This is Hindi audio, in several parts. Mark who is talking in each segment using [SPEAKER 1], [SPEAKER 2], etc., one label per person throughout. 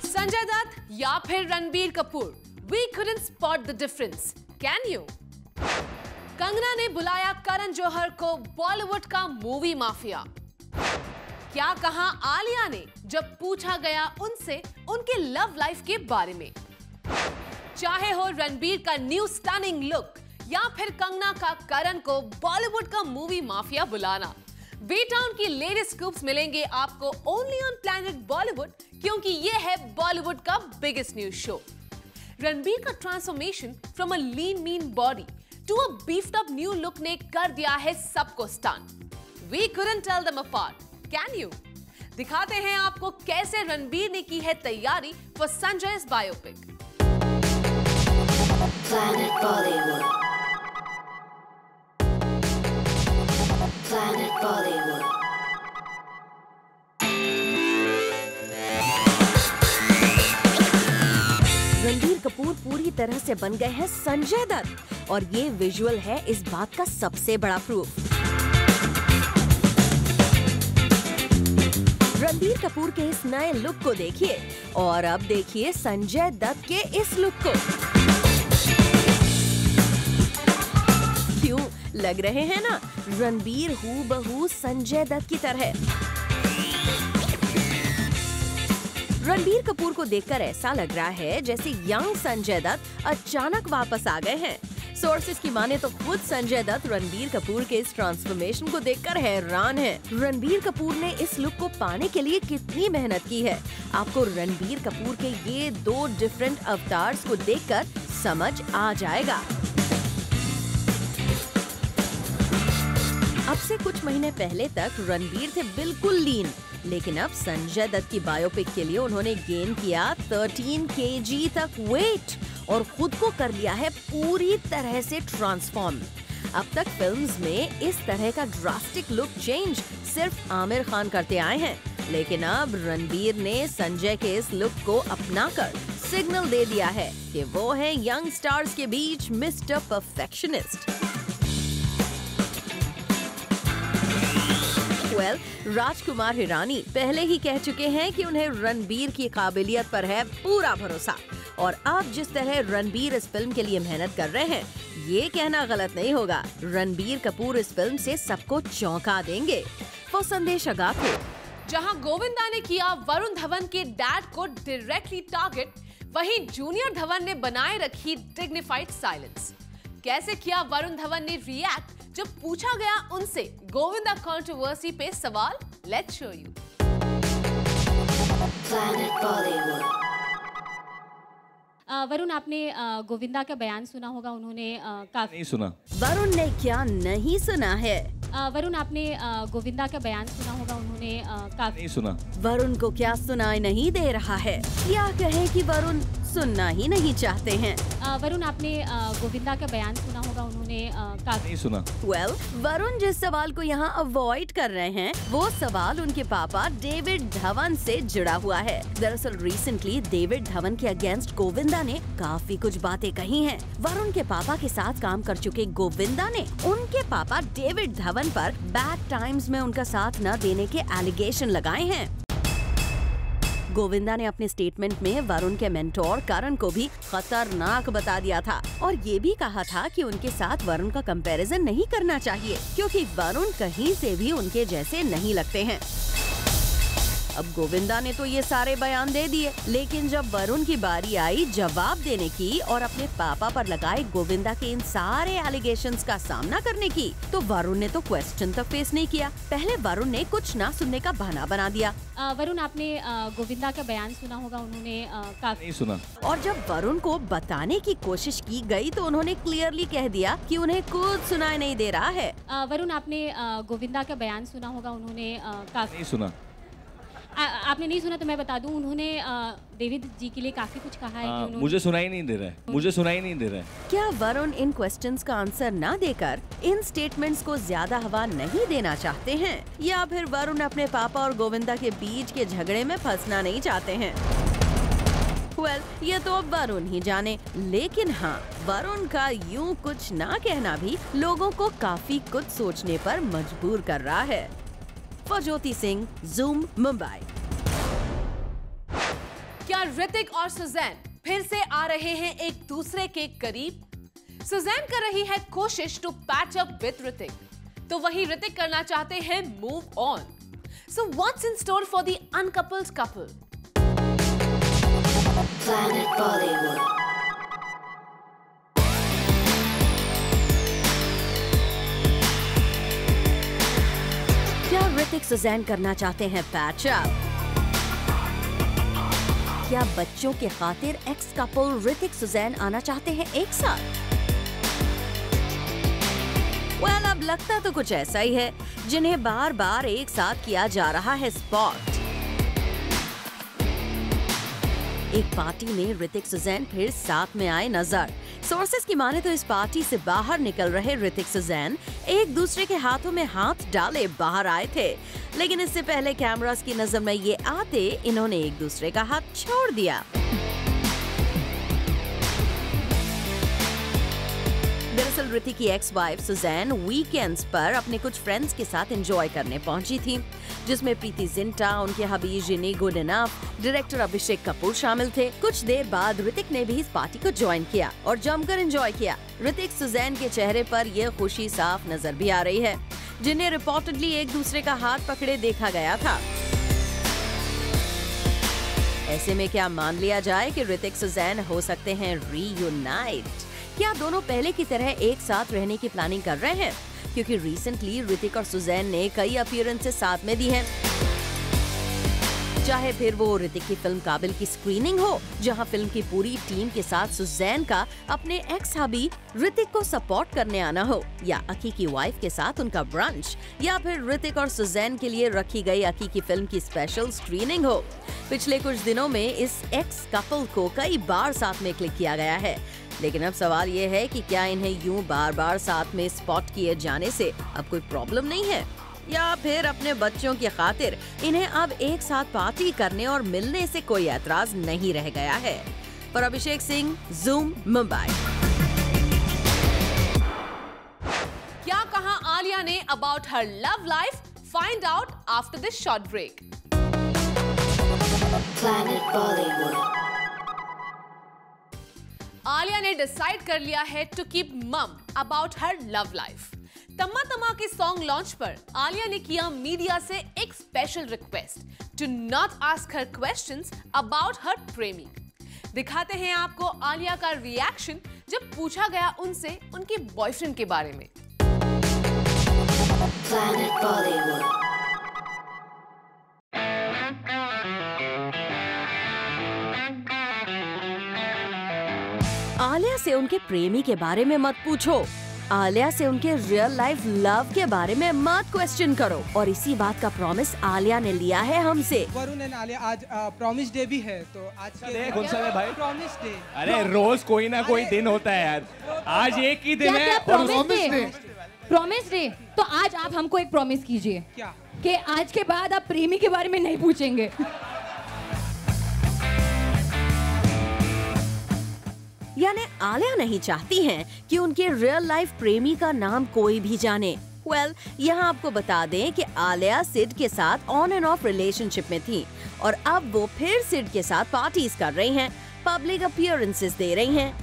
[SPEAKER 1] संजय दत्त या फिर Ranbir Kapoor, We couldn't spot the difference. Can you? Kangana ने बुलाया करण जौहर को बॉलीवुड का मूवी माफिया। क्या कहा आलिया ने जब पूछा गया उनसे उनके लव लाइफ के बारे में। चाहे हो रणबीर का न्यू स्टनिंग लुक या फिर कंगना का करण को बॉलीवुड का मूवी माफिया बुलाना, B-Town की लेटेस्ट स्कूप्स मिलेंगे आपको ओनली ऑन प्लैनेट बॉलीवुड, क्योंकि ये है बॉलीवुड का बिगेस्ट न्यूज शो। रणबीर का transformation from a lean mean body to a beefed up new look ने कर दिया है सबको stun. We couldn't tell them apart. Can you? दिखाते हैं आपको कैसे रणबीर ने की है तैयारी for Sanjay's biopic.
[SPEAKER 2] Planet Bollywood. Planet Bollywood.
[SPEAKER 3] Ranbir Kapoor पूरी तरह से बन गए हैं संजय दत्त और ये विजुअल है इस बात का सबसे बड़ा प्रूफ। रणबीर कपूर के इस नए लुक को देखिए और अब देखिए संजय दत्त के इस लुक को। क्यों लग रहे हैं ना रणबीर हूबहू संजय दत्त की तरह। रणबीर कपूर को देखकर ऐसा लग रहा है जैसे यंग संजय दत्त अचानक वापस आ गए हैं। सोर्सेज की माने तो खुद संजय दत्त रणबीर कपूर के इस ट्रांसफॉर्मेशन को देखकर हैरान है। रणबीर कपूर ने इस लुक को पाने के लिए कितनी मेहनत की है, आपको रणबीर कपूर के ये 2 डिफरेंट अवतार्स को देखकर समझ आ जाएगा। अब से कुछ महीने पहले तक रणबीर थे बिल्कुल लीन, लेकिन अब संजय दत्त की बायोपिक के लिए उन्होंने गेन किया 13 kg तक वेट और खुद को कर लिया है पूरी तरह से ट्रांसफॉर्म। अब तक फिल्म्स में इस तरह का ड्रास्टिक लुक चेंज सिर्फ आमिर खान करते आए हैं, लेकिन अब रणबीर ने संजय के इस लुक को अपनाकर सिग्नल दे दिया है कि वो है यंग स्टार्स के बीच मिस्टर परफेक्शनिस्ट। राजकुमार हिरानी पहले ही कह चुके हैं कि उन्हें रणबीर की काबिलियत पर है पूरा भरोसा और अब जिस तरह रणबीर इस फिल्म के लिए मेहनत कर रहे हैं, ये कहना गलत नहीं होगा, रणबीर कपूर इस फिल्म से सबको चौंका देंगे। वो संदेश अगाथे।
[SPEAKER 1] जहां गोविंदा ने किया वरुण धवन के डैड को डायरेक्टली टारगेट, वहीं जूनियर धवन ने बनाए रखी डिग्निफाइड साइलेंस। कैसे किया वरुण धवन ने रिएक्ट जब पूछा गया उनसे गोविंदा कंट्रोवर्सी पे सवाल, let's show you.
[SPEAKER 2] Planet Bollywood.
[SPEAKER 4] Varun, आपने गोविंदा का बयान सुना होगा, उन्होंने काफी
[SPEAKER 5] नहीं सुना।
[SPEAKER 3] वरुण ने क्या नहीं सुना है?
[SPEAKER 4] वरुण, आपने गोविंदा का बयान सुना होगा, उन्होंने काफी
[SPEAKER 5] नहीं सुना।
[SPEAKER 3] वरुण को क्या सुनाई नहीं दे रहा है या कहें कि वरुण सुनना ही नहीं चाहते हैं।
[SPEAKER 4] वरुण, आपने गोविंदा का बयान सुना होगा, उन्होंने काफी
[SPEAKER 5] नहीं सुना।
[SPEAKER 3] वरुण जिस सवाल को यहाँ अवॉइड कर रहे हैं वो सवाल उनके पापा डेविड धवन से जुड़ा हुआ है। दरअसल रिसेंटली डेविड धवन के अगेंस्ट गोविंदा ने काफी कुछ बातें कही हैं। वरुण के पापा के साथ काम कर चुके गोविंदा ने उनके पापा डेविड धवन पर बैड टाइम्स में उनका साथ न देने के एलिगेशन लगाए हैं। गोविंदा ने अपने स्टेटमेंट में वरुण के मेंटोर करण को भी खतरनाक बता दिया था और ये भी कहा था कि उनके साथ वरुण का कंपैरिजन नहीं करना चाहिए, क्योंकि वरुण कहीं से भी उनके जैसे नहीं लगते हैं। अब गोविंदा ने तो ये सारे बयान दे दिए, लेकिन जब वरुण की बारी आई जवाब देने की और अपने पापा पर लगाए गोविंदा के इन सारे एलिगेशंस का सामना करने की, तो वरुण ने तो क्वेश्चन तक फेस नहीं किया। पहले वरुण ने कुछ ना सुनने का बहाना बना दिया।
[SPEAKER 4] वरुण, आपने गोविंदा का बयान सुना होगा, उन्होंने काफी
[SPEAKER 5] नहीं सुना।
[SPEAKER 3] और जब वरुण को बताने की कोशिश की गई तो उन्होंने क्लियरली कह दिया कि उन्हें कुछ सुनाई नहीं दे रहा है।
[SPEAKER 4] वरुण, आपने गोविंदा का बयान सुना होगा, उन्होंने काफी
[SPEAKER 5] नहीं सुना।
[SPEAKER 4] आपने नहीं सुना तो मैं बता दूं, उन्होंने डेविड जी के लिए काफी कुछ कहा है कि उन्होंने
[SPEAKER 5] मुझे सुनाई नहीं दे रहा है, मुझे सुनाई नहीं दे रहा है।
[SPEAKER 3] क्या वरुण इन क्वेश्चंस का आंसर ना देकर इन स्टेटमेंट्स को ज्यादा हवा नहीं देना चाहते हैं, या फिर वरुण अपने पापा और गोविंदा के बीच के झगड़े में फंसना नहीं चाहते हैं? ये तो अब वरुण ही जाने, लेकिन हाँ, वरुण का यूं कुछ ना कहना भी लोगों को काफी कुछ सोचने पर मजबूर कर रहा है। For Jyoti Singh, Zoom, Mumbai.
[SPEAKER 1] क्या ऋतिक और सुजैन फिर से आ रहे हैं एक दूसरे के करीब? सुजैन कर रही है कोशिश to patch up with Hrithik, तो वही ऋतिक करना चाहते हैं move on. So what's in store for the uncoupled couple?
[SPEAKER 2] Planet Bollywood.
[SPEAKER 3] क्या ऋतिक सुजैन करना चाहते हैं पैच अप? क्या बच्चों के खातिर एक्स कपल ऋतिक सुजैन आना चाहते हैं एक साथ? अब लगता तो कुछ ऐसा ही है, जिन्हें बार बार एक साथ किया जा रहा है स्पॉट। एक पार्टी में ऋतिक सुजैन फिर साथ में आए नजर। सोर्सेस की माने तो इस पार्टी से बाहर निकल रहे ऋतिक सुजैन एक दूसरे के हाथों में हाथ डाले बाहर आए थे, लेकिन इससे पहले कैमरास की नजर में ये आते इन्होंने एक दूसरे का हाथ छोड़ दिया। दरअसल ऋतिक की एक्स वाइफ सुजैन वीकेंड्स पर अपने कुछ फ्रेंड्स के साथ एंजॉय करने पहुंची थी, जिसमें प्रीति जिंटा, उनके हबी जिनी good enough, director Abhishek Kapoor शामिल थे। कुछ देर बाद ऋतिक ने भी इस पार्टी को ज्वाइन किया और जमकर एंजॉय किया। ऋतिक सुजैन के चेहरे पर यह खुशी साफ नजर भी आ रही है, जिन्हें रिपोर्टेडली एक दूसरे का हाथ पकड़े देखा गया था। ऐसे में क्या मान लिया जाए कि ऋतिक सुजैन हो सकते हैं रीयूनाइट? क्या दोनों पहले की तरह एक साथ रहने की प्लानिंग कर रहे हैं? क्योंकि रिसेंटली ऋतिक और सुजैन ने कई अपीयरेंसेस साथ में दी हैं। चाहे फिर वो ऋतिक की फिल्म काबिल की स्क्रीनिंग हो, जहां फिल्म की पूरी टीम के साथ सुजैन का अपने एक्स हबी ऋतिक को सपोर्ट करने आना हो, या अकी की वाइफ के साथ उनका ब्रंच, या फिर ऋतिक और सुजैन के लिए रखी गई अकी की फिल्म की स्पेशल स्क्रीनिंग हो। पिछले कुछ दिनों में इस एक्स कपल को कई बार साथ में क्लिक किया गया है, लेकिन अब सवाल ये है कि क्या इन्हें यूं बार बार साथ में स्पॉट किए जाने से अब कोई प्रॉब्लम नहीं है, या फिर अपने बच्चों की खातिर इन्हें अब एक साथ पार्टी करने और मिलने से कोई ऐतराज नहीं रह गया है। पर अभिषेक सिंह, Zoom, मुंबई।
[SPEAKER 1] क्या कहा आलिया ने about her love life? Find out after this short break.
[SPEAKER 2] Planet Bollywood.
[SPEAKER 1] Alia ने डिसाइड कर लिया है to keep mum about her love life. Tamma Tamma के सॉन्ग लॉन्च पर आलिया ने किया मीडिया से एक special request to not ask her questions about her प्रेमी। दिखाते हैं आपको आलिया का रिएक्शन जब पूछा गया उनसे उनके बॉयफ्रेंड के बारे में।
[SPEAKER 2] Planet Bollywood.
[SPEAKER 3] आलिया से उनके प्रेमी के बारे में मत पूछो, आलिया से उनके रियल लाइफ लव के बारे में मत क्वेश्चन करो, और इसी बात का प्रॉमिस आलिया ने लिया है हमसे।
[SPEAKER 6] वरुण एंड आलिया, आज प्रॉमिस डे भी है, तो आज के
[SPEAKER 5] कौन सा है भाई?
[SPEAKER 6] Promise day.
[SPEAKER 5] अरे रोज कोई ना कोई दिन होता है यार, आज एक ही दिन है।
[SPEAKER 7] Promise day. तो आज आप हमको एक प्रॉमिस कीजिए।
[SPEAKER 6] क्या?
[SPEAKER 7] कि आज के बाद आप प्रेमी के बारे में नहीं पूछेंगे।
[SPEAKER 3] यानी आलिया नहीं चाहती हैं कि उनके रियल लाइफ प्रेमी का नाम कोई भी जाने। यहाँ आपको बता दें कि आलिया सिड के साथ ऑन एंड ऑफ रिलेशनशिप में थी, और अब वो फिर सिड के साथ पार्टीज कर रही हैं, पब्लिक अपीयरेंसेस दे रही हैं।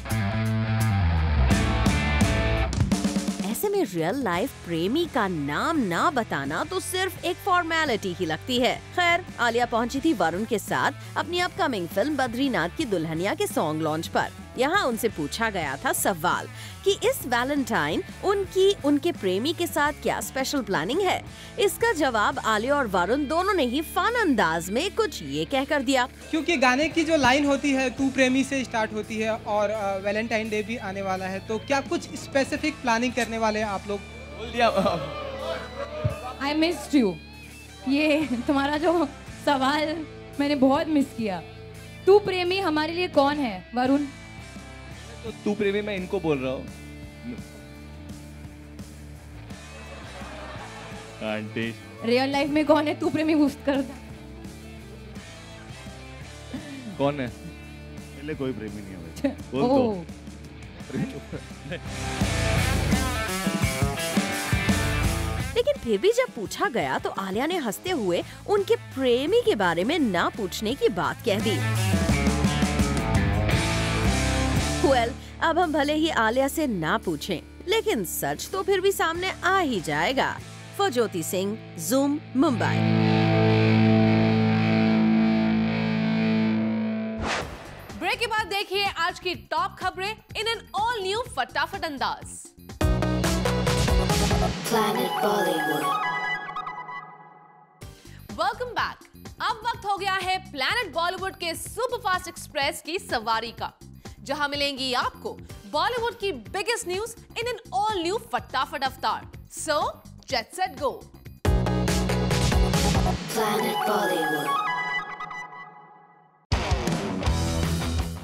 [SPEAKER 3] ऐसे में रियल लाइफ प्रेमी का नाम ना बताना तो सिर्फ एक फॉर्मेलिटी ही लगती है। खैर, आलिया पहुंची थी वरुण के साथ अपनी अपकमिंग फिल्म बद्रीनाथ की दुल्हनिया के सॉन्ग लॉन्च पर। यहाँ उनसे पूछा गया था सवाल कि इस वैलेंटाइन उनकी उनके प्रेमी के साथ क्या स्पेशल प्लानिंग है। इसका जवाब आलिया और वरुण दोनों ने ही फन अंदाज में कुछ ये कहकर दिया।
[SPEAKER 6] क्योंकि गाने की जो लाइन होती है तू प्रेमी से स्टार्ट होती है, और वैलेंटाइन डे भी आने वाला है, तो क्या कुछ स्पेसिफिक प्लानिंग करने वाले हैं आप लोग?
[SPEAKER 5] बोल दिया।
[SPEAKER 7] I missed you. ये तुम्हारा जो सवाल मैंने बहुत मिस किया। तू प्रेमी हमारे लिए कौन है वरुण?
[SPEAKER 5] तो तू प्रेमी मैं इनको बोल रहा हूँ। आंटी
[SPEAKER 7] रियल लाइफ में कौन है तू प्रेमी? पूछ कर
[SPEAKER 5] कौन है?
[SPEAKER 8] पहले कोई प्रेमी नहीं है भाई।
[SPEAKER 5] बोल तो।
[SPEAKER 3] लेकिन फिर भी जब पूछा गया तो आलिया ने हंसते हुए उनके प्रेमी के बारे में ना पूछने की बात कह दी। Well, अब हम भले ही आलिया से ना पूछें, लेकिन सच तो फिर भी सामने आ ही जाएगा। For Jyoti Singh, Zoom, Mumbai.
[SPEAKER 1] Break के बाद देखिए आज की टॉप खबरें इन एन ऑल न्यू फटाफट अंदाज।
[SPEAKER 2] Planet Bollywood.
[SPEAKER 1] Welcome back. अब वक्त हो गया है प्लैनेट बॉलीवुड के सुपरफास्ट एक्सप्रेस की सवारी का, जहां मिलेंगी आपको बॉलीवुड की biggest news in an all new फटाफट avatar. So jet set go.
[SPEAKER 2] Planet Bollywood.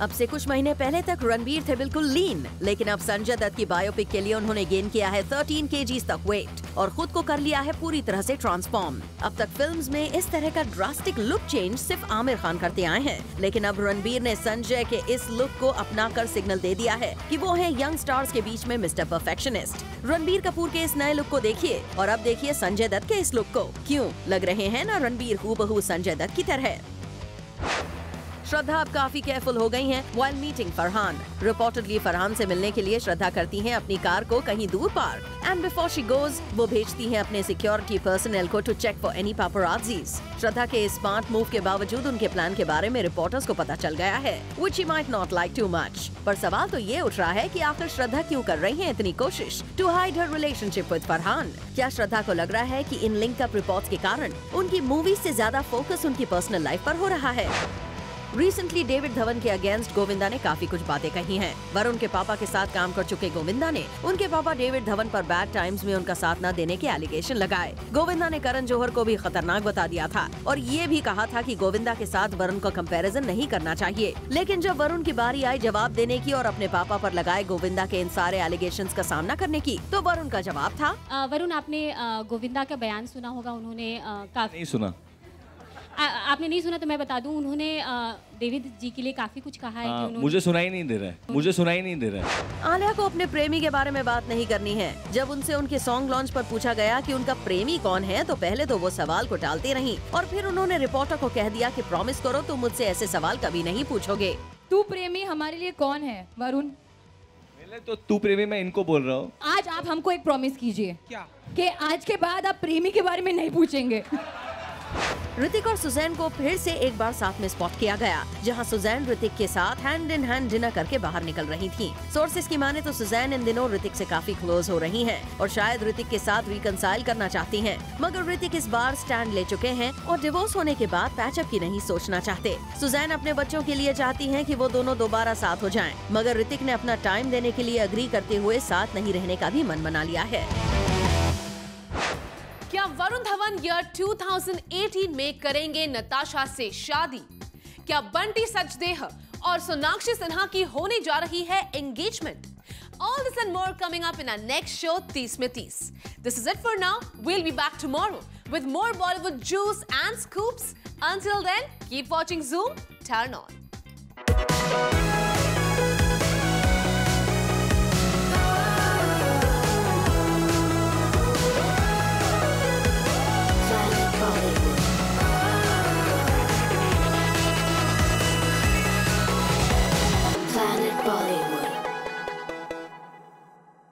[SPEAKER 3] अब से कुछ महीने पहले तक रणबीर थे बिल्कुल लीन, लेकिन अब संजय दत्त की बायोपिक के लिए उन्होंने गेन किया है 13 kg तक वेट और खुद को कर लिया है पूरी तरह से ट्रांसफॉर्म। अब तक फिल्म्स में इस तरह का ड्रास्टिक लुक चेंज सिर्फ आमिर खान करते आए हैं, लेकिन अब रणबीर ने संजय के इस लुक को अपनाकर सिग्नल दे दिया है कि वो है यंग स्टार्स के बीच में मिस्टर परफेक्शनिस्ट। रणबीर कपूर के इस नए लुक को देखिए और अब देखिए संजय दत्त के इस लुक को। क्यों लग रहे हैं ना रणबीर हूबहू संजय दत्त की तरह। श्रद्धा अब काफी केयरफुल हो गई हैं while meeting Farhan. Reportedly Farhan से मिलने के लिए श्रद्धा करती हैं अपनी कार को कहीं दूर park and before she goes वो भेजती हैं अपने सिक्योरिटी पर्सनल को टू चेक फॉर एनी पापराजीज। श्रद्धा के इस स्मार्ट मूव के बावजूद उनके प्लान के बारे में रिपोर्टर्स को पता चल गया है, which she might not like too much. पर सवाल तो ये उठ रहा है कि आखिर श्रद्धा क्यों कर रही है इतनी कोशिश to hide her relationship with Farhan. क्या श्रद्धा को लग रहा है कि इन लिंकअप रिपोर्ट्स के कारण उनकी मूवी से ज्यादा फोकस उनकी पर्सनल लाइफ पर हो रहा है? रिसेंटली डेविड धवन के अगेंस्ट गोविंदा ने काफी कुछ बातें कही हैं। वरुण के पापा के साथ काम कर चुके गोविंदा ने उनके पापा डेविड धवन पर बैड टाइम्स में उनका साथ न देने के एलिगेशन लगाए। गोविंदा ने करण जौहर को भी खतरनाक बता दिया था और ये भी कहा था कि गोविंदा के साथ वरुण को कंपैरिजन नहीं करना चाहिए। लेकिन जब वरुण की बारी आई जवाब देने की और अपने पापा पर लगाए गोविंदा के इन सारे एलिगेशंस का सामना करने की, तो वरुण का जवाब था।
[SPEAKER 4] वरुण, आपने गोविंदा का बयान सुना होगा। उन्होंने काफी
[SPEAKER 5] नहीं सुना।
[SPEAKER 4] आपने नहीं सुना तो मैं बता दूं, उन्होंने डेविड जी के लिए काफी कुछ कहा है कि उन्होंने...
[SPEAKER 5] मुझे सुनाई नहीं दे रहा है, मुझे सुनाई नहीं दे रहा है।
[SPEAKER 3] आलिया को अपने प्रेमी के बारे में बात नहीं करनी है। जब उनसे उनके सॉन्ग लॉन्च पर पूछा गया कि उनका प्रेमी कौन है, तो पहले तो वो सवाल को टालती रहीं और फिर उन्होंने रिपोर्टर को कह दिया कि प्रॉमिस करो तुम मुझसे ऐसे सवाल कभी नहीं पूछोगे।
[SPEAKER 7] तू प्रेमी हमारे लिए कौन है वरुण?
[SPEAKER 5] तो तू प्रेमी मैं इनको बोल रहा हूँ।
[SPEAKER 7] आज आप हमको एक प्रॉमिस कीजिए
[SPEAKER 6] क्या?
[SPEAKER 7] कि आज के बाद आप प्रेमी के बारे में नहीं पूछेंगे।
[SPEAKER 3] ऋतिक और सुजैन को फिर से एक बार साथ में स्पॉट किया गया, जहां सुजैन ऋतिक के साथ हैंड इन हैंड डिनर करके बाहर निकल रही थीं। सोर्सेज की माने तो सुजैन इन दिनों ऋतिक से काफी क्लोज हो रही हैं और शायद ऋतिक के साथ रिकंसाइल करना चाहती हैं, मगर ऋतिक इस बार स्टैंड ले चुके हैं और डिवोर्स होने के बाद पैचअप की नहीं सोचना चाहते। सुजैन अपने बच्चों के लिए चाहती है कि वो दोनों दोबारा साथ हो जाएं, मगर ऋतिक ने अपना टाइम देने के लिए अग्री करते हुए साथ नहीं रहने का भी मन बना लिया है।
[SPEAKER 1] क्या वरुण धवन ईयर 2018 में करेंगे नताशा से शादी? क्या बंटी सचदेह और सोनाक्षी सिन्हा की होने जा रही है engagement? All this and more coming up in our next show, 30 में 30. This is it for now. We'll be back tomorrow with more Bollywood juice and scoops. Until then, keep watching Zoom. Turn on.
[SPEAKER 2] Planet Bollywood.